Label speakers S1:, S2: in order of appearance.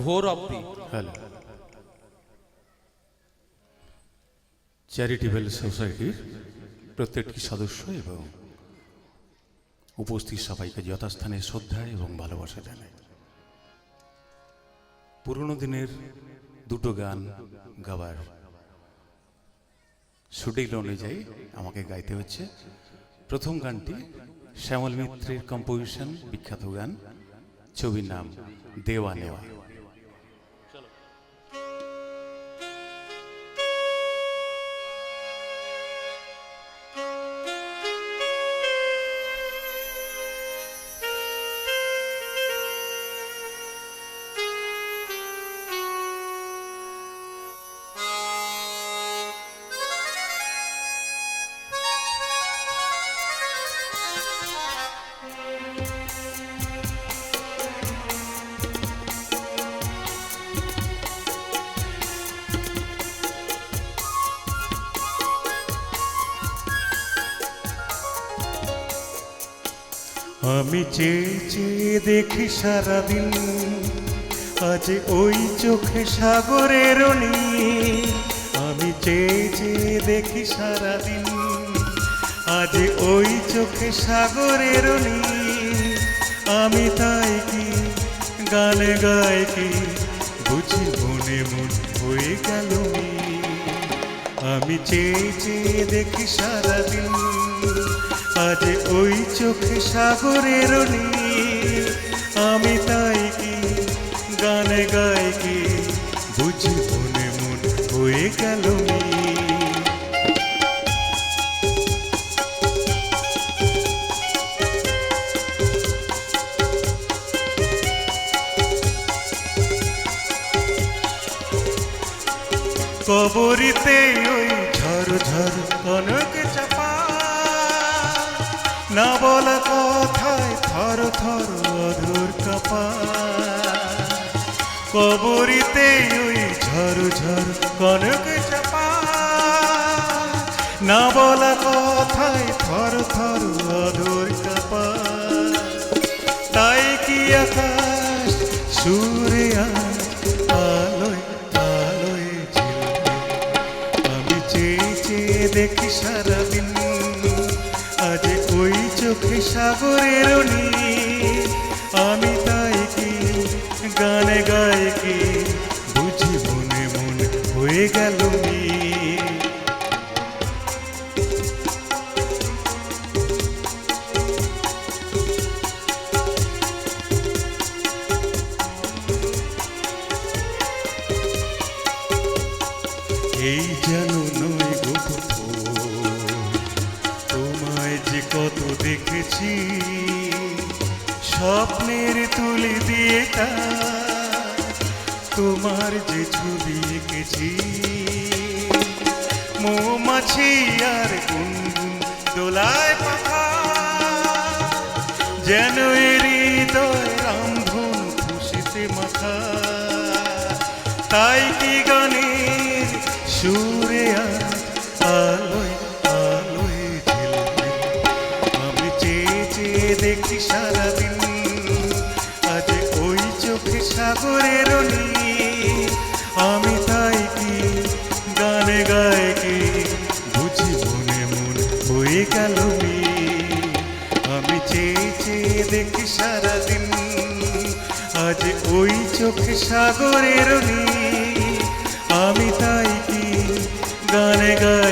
S1: ভোর অবধি।
S2: Hello, charitable সোসাইটির প্রত্যেকটি সদস্য এবং উপস্থিত সবাইকে যথাস্থানে শ্রদ্ধা এবং ভালোবাসা জানাই। পুরনো দিনের দুটো গান গাবার শিডিউল অনুযায়ী আমাকে গাইতে হচ্ছে। প্রথম গানটি শ্যামল মিত্রের কম্পোজিশন, বিখ্যাত গান, ছবির নাম দেওয়া নেওয়া।
S3: আমি চেয়ে চেয়ে দেখি সারাদিন, আজ ওই চোখে সাগরের নীল। আমি চেয়ে চেয়ে দেখি সারাদিন, আজ ওই চোখে সাগরের নীল। আমি তাই কি গানে গাই কি বুঝি মনে মন হয়ে গেল মিল। আমি চেয়ে চেয়ে দেখি সারাদিন, আজ ওই চোখে সাগরের নীল। আমি তাই কি গানে গাই কি বুঝি মনে মন হয়ে গেল মিল। কবরিতে ওই ঝড় ঝড় কনক চাপা, না বলা কথায় থর থর অধর কাপা। কবরিতে ওই ঝড় ঝড় কনক চাপা, না বলা কথায় থর থর অধর কাপা। তাই কি আকাশ সুরে আজ আলোয় আলোয় ঝিলমিল। আমি চেয়ে চেয়ে দেখি সারাদিন, আজ ওই চোখে সাগরের নীল। আমি তাই কি গানে গাই কি বুঝি মনে মন হয়ে গেল মিল। এই যেন নয় গো তোমায় যে কত দেখেছি, স্বপ্নের তুলে দিয়ে তোমার যে ছবি এঁকেছি। মৌমাছি আর গুনগুন দোলায় পাখা, যেন হৃদয় রামধন খুশিতে মাখা। তাই কি গানের সুরে আজ আলোয় আলোয় ঝিলমিল। আমি চেয়ে চেয়ে দেখি সারাদিন, আজ ওই চোখে সাগরের নীল। আমি তাই কি গানে গাই কি বুঝি মনে মন হয়ে গেল মিল। আমি চেয়ে চেয়ে দেখি সারাদিন, আজ ওই চোখে সাগরের নীল। আমি তাই কি গানে গাই